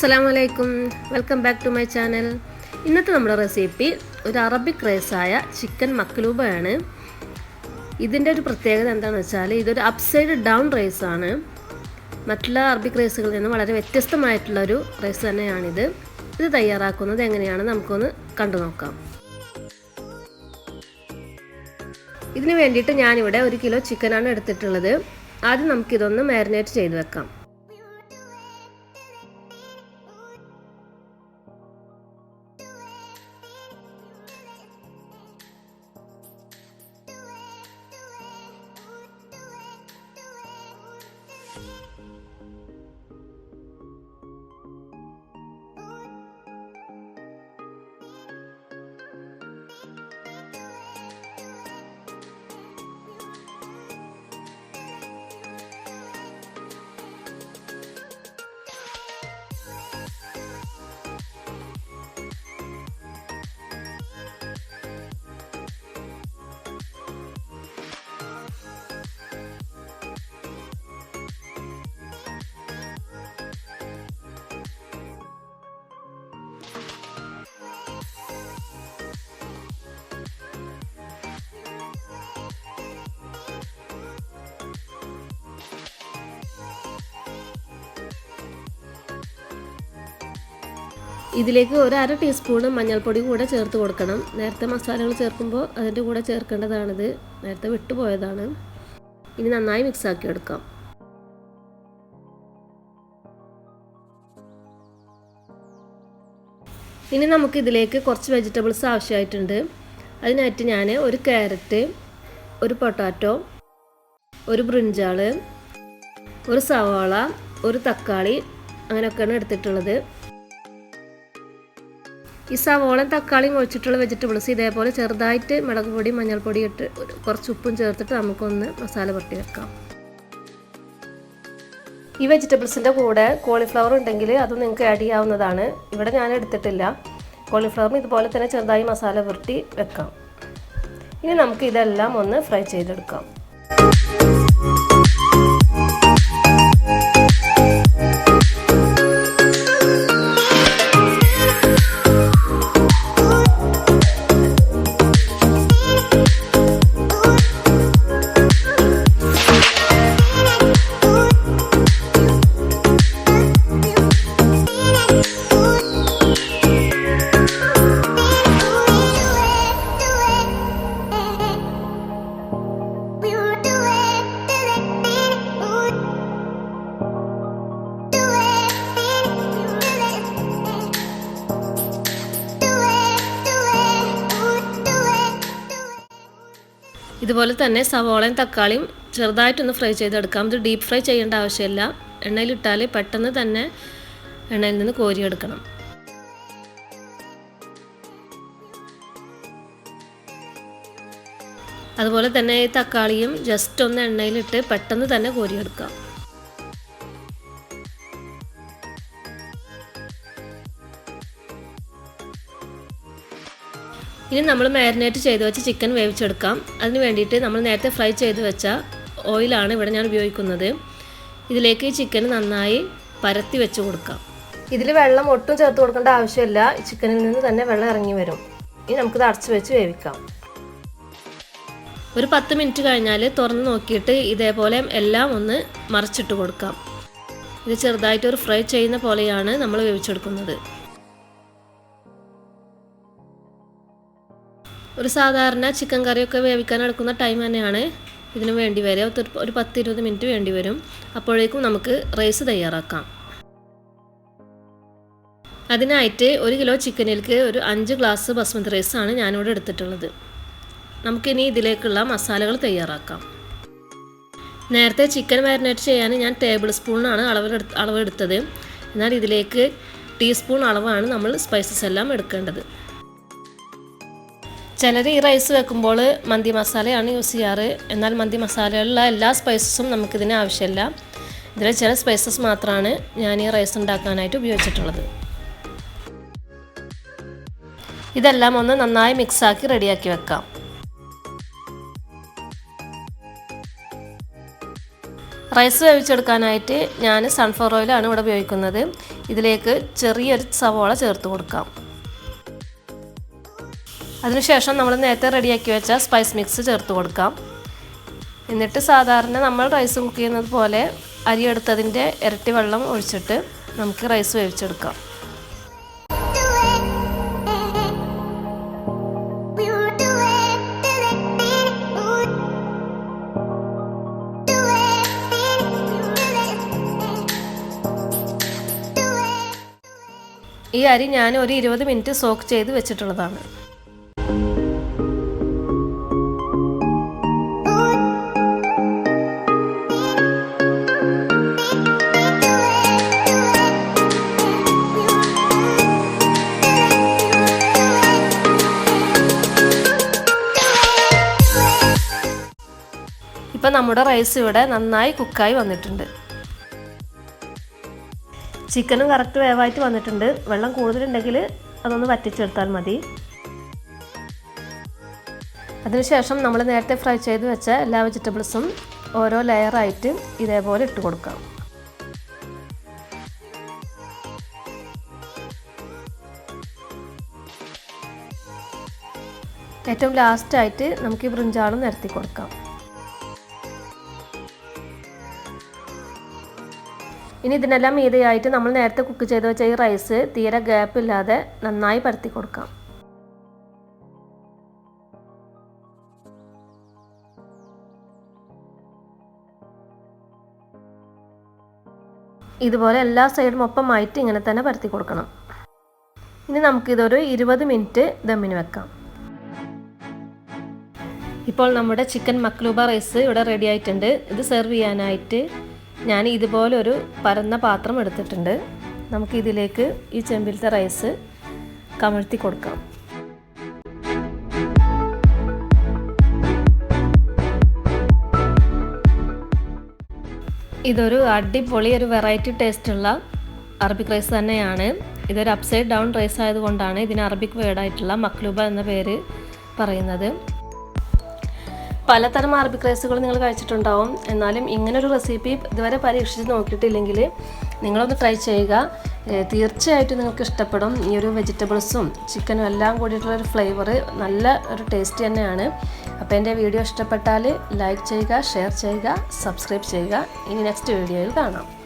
Assalamualaikum, welcome back to my channel. ഇന്നത്തെ നമ്മുടെ recipe ഒരു അറബിക് റൈസായ ചിക്കൻ മക്ലൂബ ആണ്. ഇതിൻ്റെ ഒരു പ്രത്യേകത എന്താണെന്ന് വെച്ചാൽ ഇതൊരു അപ്സൈഡ് ഡൗൺ റൈസ് ആണ്. മറ്റുള്ള അറബിക് റൈസുകളിൽ നിന്ന് വളരെ വ്യത്യസ്തമായിട്ടുള്ള ഒരു റൈസ് തന്നെയാണിത്. ഇത് തയ്യാറാക്കുന്നത് എങ്ങനെയാണെന്ന് നമുക്കൊന്ന് കണ്ടു നോക്കാം. ഇതിന് വേണ്ടിയിട്ട് ഞാനിവിടെ 1 കിലോ ചിക്കനാണ് എടുത്തിട്ടുള്ളത്. ആദ്യം നമുക്കിതൊന്ന് മാരിനേറ്റ് ചെയ്ത് വെക്കാം. ഇതിലേക്ക് 1/2 ടീസ്പൂൺ മഞ്ഞൾപ്പൊടി കൂടെ ചേർത്ത് കൊടുക്കണം. നേരത്തെ മസാലകൾ ചേർക്കുമ്പോൾ അതിൻ്റെ കൂടെ ചേർക്കേണ്ടതാണിത്. നേരത്തെ വിട്ടുപോയതാണ്. ഇനി നന്നായി മിക്സ് ആക്കി എടുക്കാം. ഇനി നമുക്കിതിലേക്ക് കുറച്ച് വെജിറ്റബിൾസ് ആവശ്യമായിട്ടുണ്ട്. അതിനായിട്ട് ഞാൻ 1 ക്യാരറ്റ്, 1 പൊട്ടാറ്റോ, 1 ബ്രിഞ്ചാൾ, 1 സവാള, 1 തക്കാളി അങ്ങനെയൊക്കെയാണ് എടുത്തിട്ടുള്ളത്. ഈ സവോളയും തക്കാളിയും ഒഴിച്ചിട്ടുള്ള വെജിറ്റബിൾസ് ഇതേപോലെ ചെറുതായിട്ട് മുളക് പൊടി മഞ്ഞൾപ്പൊടി ഇട്ട് കുറച്ച് ഉപ്പും ചേർത്തിട്ട് നമുക്കൊന്ന് മസാല പുരട്ടി വെക്കാം. ഈ വെജിറ്റബിൾസിൻ്റെ കൂടെ കോളിഫ്ലവർ ഉണ്ടെങ്കിൽ അത് നിങ്ങൾക്ക് ആഡ് ചെയ്യാവുന്നതാണ്. ഇവിടെ ഞാൻ എടുത്തിട്ടില്ല. കോളിഫ്ലവറിന് ഇതുപോലെ തന്നെ ചെറുതായി മസാല പുരട്ടി വെക്കാം. ഇനി നമുക്ക് ഇതെല്ലാം ഒന്ന് ഫ്രൈ ചെയ്തെടുക്കാം. ഇതുപോലെ തന്നെ സവോളയും തക്കാളിയും ചെറുതായിട്ടൊന്ന് ഫ്രൈ ചെയ്തെടുക്കാം. ഇത് ഡീപ്പ് ഫ്രൈ ചെയ്യേണ്ട ആവശ്യമില്ല. എണ്ണയിലിട്ടാൽ പെട്ടെന്ന് തന്നെ എണ്ണയിൽ നിന്ന് കോരിയെടുക്കണം. അതുപോലെ തന്നെ ഈ തക്കാളിയും ജസ്റ്റ് ഒന്ന് എണ്ണയിലിട്ട് പെട്ടെന്ന് തന്നെ കോരിയെടുക്കാം. ഇനി നമ്മൾ മാരിനേറ്റ് ചെയ്ത് വെച്ച് ചിക്കൻ വേവിച്ചെടുക്കാം. അതിന് വേണ്ടിയിട്ട് നമ്മൾ നേരത്തെ ഫ്രൈ ചെയ്ത് വെച്ച ഓയിലാണ് ഇവിടെ ഞാൻ ഉപയോഗിക്കുന്നത്. ഇതിലേക്ക് ഈ ചിക്കൻ നന്നായി പരത്തി വെച്ച് കൊടുക്കാം. ഇതിൽ വെള്ളം ഒട്ടും ചേർത്ത് കൊടുക്കേണ്ട ആവശ്യമില്ല. ചിക്കനിൽ നിന്ന് തന്നെ വെള്ളം ഇറങ്ങി വരും. ഇനി നമുക്കിത് അടച്ച് വെച്ച് വേവിക്കാം. ഒരു 10 മിനിറ്റ് കഴിഞ്ഞാൽ തുറന്ന് നോക്കിയിട്ട് ഇതേപോലെ എല്ലാം ഒന്ന് മറിച്ചിട്ട് കൊടുക്കാം. ഇത് ചെറുതായിട്ടൊരു ഫ്രൈ ചെയ്യുന്ന പോലെയാണ് നമ്മൾ വേവിച്ചെടുക്കുന്നത്. ഒരു സാധാരണ ചിക്കൻ കറിയൊക്കെ വേവിക്കാൻ എടുക്കുന്ന ടൈം തന്നെയാണ് ഇതിന് വേണ്ടി വരിക. ഒരു 10-20 മിനിറ്റ് വേണ്ടി വരും. അപ്പോഴേക്കും നമുക്ക് റൈസ് തയ്യാറാക്കാം. അതിനായിട്ട് 1 കിലോ ചിക്കനിലേക്ക് ഒരു 5 ഗ്ലാസ് ബസ്മതി റൈസാണ് ഞാനിവിടെ എടുത്തിട്ടുള്ളത്. നമുക്കിനി ഇതിലേക്കുള്ള മസാലകൾ തയ്യാറാക്കാം. നേരത്തെ ചിക്കൻ മാരിനേറ്റ് ചെയ്യാൻ ഞാൻ ടേബിൾ സ്പൂണാണ് അളവെടുത്തത്. എന്നാൽ ഇതിലേക്ക് ടീസ്പൂൺ അളവാണ് നമ്മൾ സ്പൈസസ് എല്ലാം എടുക്കേണ്ടത്. ചിലർ ഈ റൈസ് വെക്കുമ്പോൾ മന്തി മസാലയാണ് യൂസ് ചെയ്യാറ്. എന്നാൽ മന്തി മസാലയിലുള്ള എല്ലാ സ്പൈസസും നമുക്കിതിന് ആവശ്യമില്ല. ഇതിലെ ചില സ്പൈസസ് മാത്രമാണ് ഞാൻ ഈ റൈസ് ഉണ്ടാക്കാനായിട്ട് ഉപയോഗിച്ചിട്ടുള്ളത്. ഇതെല്ലാം ഒന്ന് നന്നായി മിക്സാക്കി റെഡിയാക്കി വെക്കാം. റൈസ് വേവിച്ചെടുക്കാനായിട്ട് ഞാൻ സൺഫ്ലവർ ഓയിലാണ് ഇവിടെ ഉപയോഗിക്കുന്നത്. ഇതിലേക്ക് ചെറിയൊരു സവോള ചേർത്ത് കൊടുക്കാം. അതിനുശേഷം നമ്മൾ നേരത്തെ റെഡിയാക്കി വെച്ച സ്പൈസ് മിക്സ് ചേർത്ത് കൊടുക്കാം. എന്നിട്ട് സാധാരണ നമ്മൾ റൈസ് കുക്ക് ചെയ്യുന്നത് പോലെ അരി എടുത്തതിൻ്റെ ഇരട്ടി വെള്ളം ഒഴിച്ചിട്ട് നമുക്ക് റൈസ് വേവിച്ചെടുക്കാം. ഈ അരി ഞാൻ ഒരു 20 മിനിറ്റ് സോക്ക് ചെയ്ത് വെച്ചിട്ടുള്ളതാണ്. ഇപ്പം നമ്മുടെ റൈസ് ഇവിടെ നന്നായി കുക്കായി വന്നിട്ടുണ്ട്. ചിക്കനും കറക്റ്റ് വേവായിട്ട് വന്നിട്ടുണ്ട്. വെള്ളം കൂടുതലുണ്ടെങ്കിൽ അതൊന്ന് വറ്റിച്ചെടുത്താൽ മതി. അതിനുശേഷം നമ്മൾ നേരത്തെ ഫ്രൈ ചെയ്ത് വെച്ച എല്ലാ വെജിറ്റബിൾസും ഓരോ ലെയറായിട്ട് ഇതേപോലെ ഇട്ട് കൊടുക്കാം. ഏറ്റവും ലാസ്റ്റായിട്ട് നമുക്ക് ഈ ബ്രിഞ്ചാളും നിരത്തി കൊടുക്കാം. ഇനി ഇതിനെല്ലാം മീതെയായിട്ട് നമ്മൾ നേരത്തെ കുക്ക് ചെയ്ത് വെച്ച ഈ റൈസ് തീരെ ഗ്യാപ്പ് ഇല്ലാതെ നന്നായി പരത്തി കൊടുക്കാം. ഇതുപോലെ എല്ലാ സൈഡും ഒപ്പമായിട്ട് ഇങ്ങനെ തന്നെ പരത്തി കൊടുക്കണം. ഇനി നമുക്കിതൊരു 20 മിനിറ്റ് ദമ്മിന് വെക്കാം. ഇപ്പോൾ നമ്മുടെ ചിക്കൻ മക്ലൂബ റൈസ് ഇവിടെ റെഡി ആയിട്ടുണ്ട്. ഇത് സെർവ് ചെയ്യാനായിട്ട് ഞാൻ ഇതുപോലൊരു പരന്ന പാത്രം എടുത്തിട്ടുണ്ട്. നമുക്കിതിലേക്ക് ഈ ചെമ്പിലത്തെ റൈസ് കമഴ്ത്തി കൊടുക്കാം. ഇതൊരു അടിപൊളി ഒരു വെറൈറ്റി ടേസ്റ്റുള്ള അറബിക് റൈസ് തന്നെയാണ്. ഇതൊരു അപ്സൈഡ് ഡൗൺ റൈസ് ആയതുകൊണ്ടാണ് ഇതിന് അറബിക് വേർഡായിട്ടുള്ള മക്ലൂബ എന്ന പേര് പറയുന്നത്. പലതരം അറബിക് റൈസുകൾ നിങ്ങൾ കഴിച്ചിട്ടുണ്ടാവും. എന്നാലും ഇങ്ങനൊരു റെസിപ്പി ഇതുവരെ പരീക്ഷിച്ച് നോക്കിയിട്ടില്ലെങ്കിൽ നിങ്ങളൊന്ന് ട്രൈ ചെയ്യുക. തീർച്ചയായിട്ടും നിങ്ങൾക്ക് ഇഷ്ടപ്പെടും. ഈ ഒരു വെജിറ്റബിൾസും ചിക്കനും എല്ലാം കൂടിയിട്ടുള്ളൊരു ഫ്ലേവർ നല്ല ഒരു ടേസ്റ്റ് തന്നെയാണ്. അപ്പോൾ എൻ്റെ വീഡിയോ ഇഷ്ടപ്പെട്ടാൽ ലൈക്ക് ചെയ്യുക, ഷെയർ ചെയ്യുക, സബ്സ്ക്രൈബ് ചെയ്യുക. ഇനി നെക്സ്റ്റ് വീഡിയോയിൽ കാണാം.